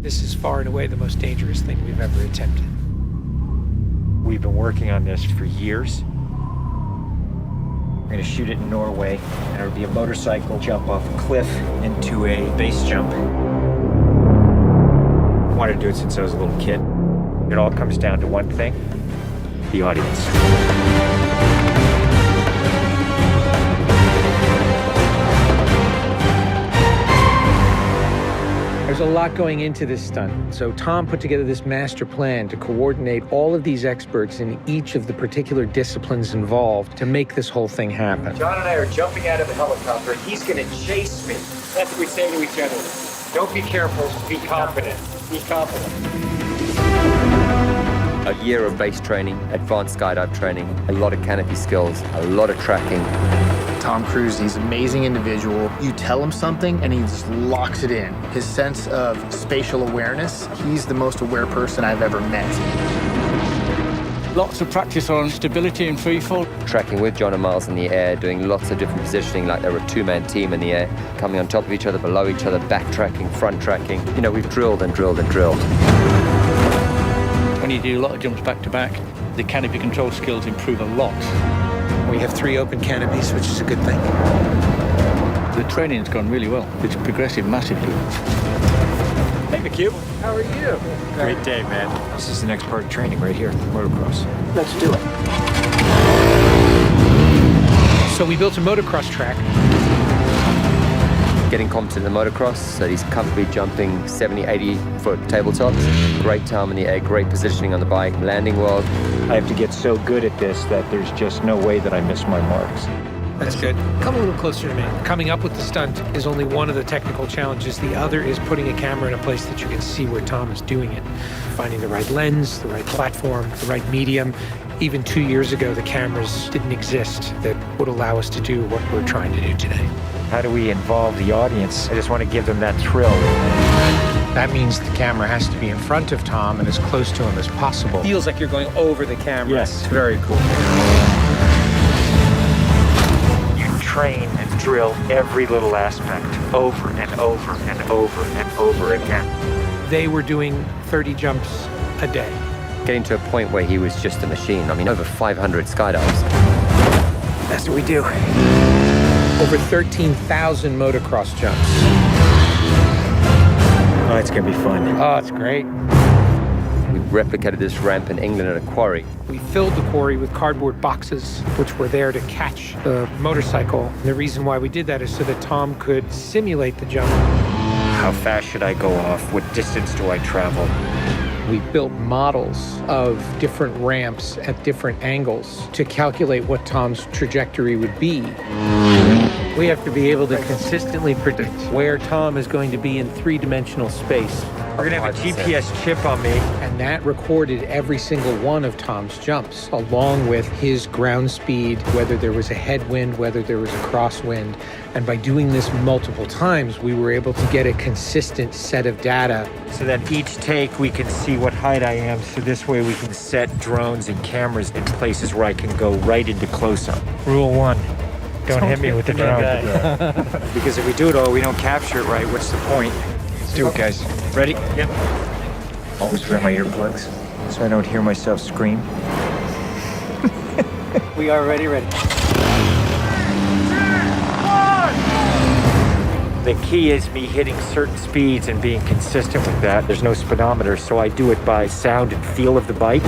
This is far and away the most dangerous thing we've ever attempted. We've been working on this for years. We're gonna shoot it in Norway, and it'll be a motorcycle jump off a cliff into a base jump. I wanted to do it since I was a little kid. It all comes down to one thing: the audience. There's a lot going into this stunt. So Tom put together this master plan to coordinate all of these experts in each of the particular disciplines involved to make this whole thing happen. John and I are jumping out of the helicopter, and he's gonna chase me. That's what we say to each other. Don't be careful, be confident. Be confident. A year of base training, advanced skydive training, a lot of canopy skills, a lot of tracking. Tom Cruise, he's an amazing individual. You tell him something and he just locks it in. His sense of spatial awareness, he's the most aware person I've ever met. Lots of practice on stability and freefall. Tracking with John and Miles in the air, doing lots of different positioning like they're a two-man team in the air, coming on top of each other, below each other, backtracking, front tracking. You know, we've drilled and drilled and drilled. When you do a lot of jumps back to back, the canopy control skills improve a lot. We have 3 open canopies, which is a good thing. The training's gone really well. It's progressive massively. Hey, McHugh. How are you? Great day, man. This is the next part of training right here, motocross. Let's do it. So we built a motocross track. Getting competent in the motocross, so he's comfortably jumping 70, 80-foot tabletops. Great time in the air, great positioning on the bike, landing well. I have to get so good at this that there's just no way that I miss my marks. That's good. Come a little closer to me. Coming up with the stunt is only one of the technical challenges. The other is putting a camera in a place that you can see where Tom is doing it. Finding the right lens, the right platform, the right medium. Even 2 years ago, the cameras didn't exist that would allow us to do what we're trying to do today. How do we involve the audience? I just want to give them that thrill. That means the camera has to be in front of Tom and as close to him as possible. Feels like you're going over the camera. Yes. It's very cool. You train and drill every little aspect over and over and over and over again. They were doing 30 jumps a day. Getting to a point where he was just a machine. I mean, over 500 skydives. That's what we do. Over 13,000 motocross jumps. Oh, it's gonna be fun. Oh, it's great. We replicated this ramp in England at a quarry. We filled the quarry with cardboard boxes, which were there to catch the motorcycle. And the reason why we did that is so that Tom could simulate the jump. How fast should I go off? What distance do I travel? We built models of different ramps at different angles to calculate what Tom's trajectory would be. We have to be able to consistently predict where Tom is going to be in 3-dimensional space. We're gonna have a GPS chip on me. And that recorded every single one of Tom's jumps, along with his ground speed, whether there was a headwind, whether there was a crosswind. And by doing this multiple times, we were able to get a consistent set of data. So that each take we can see what height I am, so this way we can set drones and cameras in places where I can go right into close-up. Rule 1, don't hit me with the drone. Because if we do it all, we don't capture it right, what's the point? Let's do it, guys. Ready? Yep. Always wear my earplugs so I don't hear myself scream. We are ready. The key is me hitting certain speeds and being consistent with that. There's no speedometer, so I do it by sound and feel of the bike.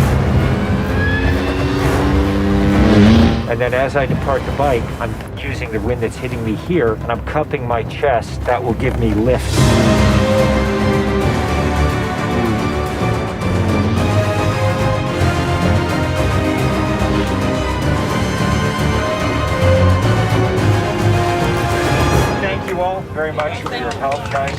And then as I depart the bike, I'm using the wind that's hitting me here, and I'm cupping my chest. That will give me lift. Thank you all very much for your help, guys.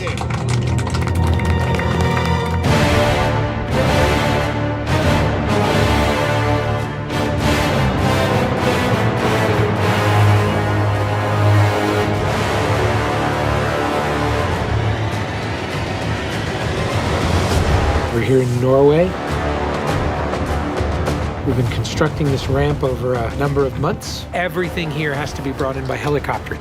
We're here in Norway. We've been constructing this ramp over a number of months. Everything here has to be brought in by helicopter.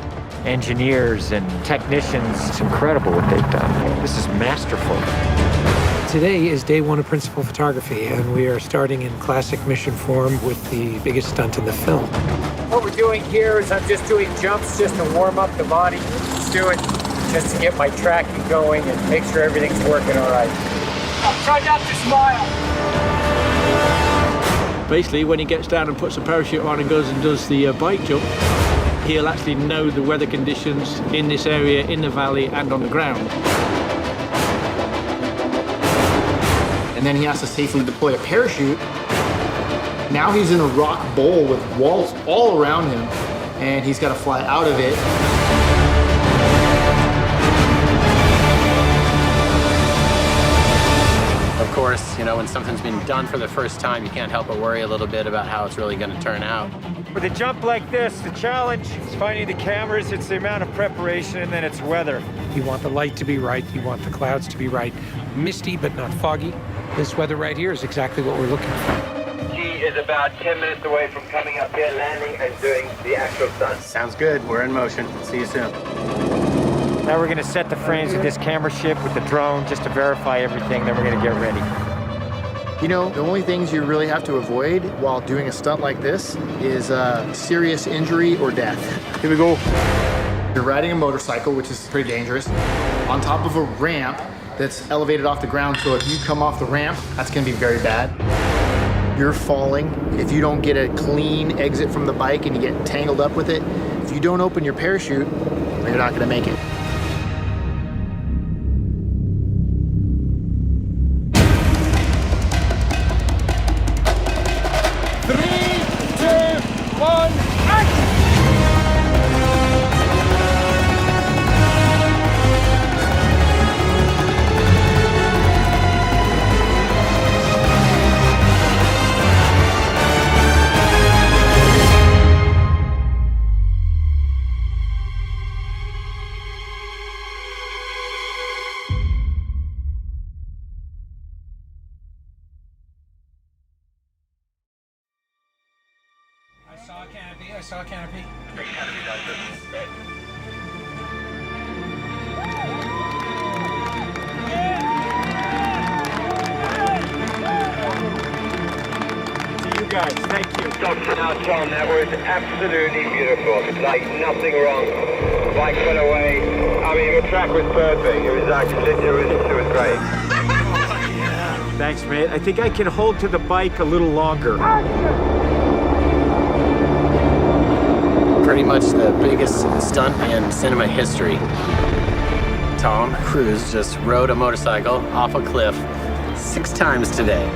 engineers and technicians. It's incredible what they've done. This is masterful. Today is day one of principal photography, and we are starting in classic mission form with the biggest stunt in the film. What we're doing here is I'm just doing jumps just to warm up the body. Just do it just to get my tracking going and make sure everything's working all right. Try not to smile. Basically, when he gets down and puts a parachute on and goes and does the bike jump, he'll actually know the weather conditions in this area, in the valley, and on the ground. And then he has to safely deploy a parachute. Now he's in a rock bowl with walls all around him, and he's got to fly out of it. Of course, you know, when something's been done for the first time, you can't help but worry a little bit about how it's really going to turn out. With a jump like this, the challenge is finding the cameras, it's the amount of preparation, and then it's weather. You want the light to be right, you want the clouds to be right. Misty, but not foggy. This weather right here is exactly what we're looking for. He is about 10 minutes away from coming up here, landing, and doing the actual stunt. Sounds good. We're in motion. See you soon. Now we're gonna set the frames with this camera ship with the drone just to verify everything, then we're gonna get ready. You know, the only things you really have to avoid while doing a stunt like this is serious injury or death. Here we go. You're riding a motorcycle, which is pretty dangerous, on top of a ramp that's elevated off the ground, so if you come off the ramp, that's gonna be very bad. You're falling. If you don't get a clean exit from the bike and you get tangled up with it, if you don't open your parachute, you're not gonna make it. I saw a canopy. To you guys, thank you. Now, Tom, that was absolutely beautiful. Like, nothing wrong. The bike went away. I mean, the track was perfect. It was actually, it was great. Thanks, mate. I think I can hold to the bike a little longer. Pretty much the biggest stunt in cinema history. Tom Cruise just rode a motorcycle off a cliff 6 times today.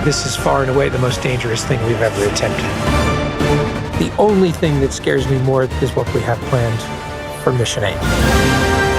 This is far and away the most dangerous thing we've ever attempted. The only thing that scares me more is what we have planned for Mission 8.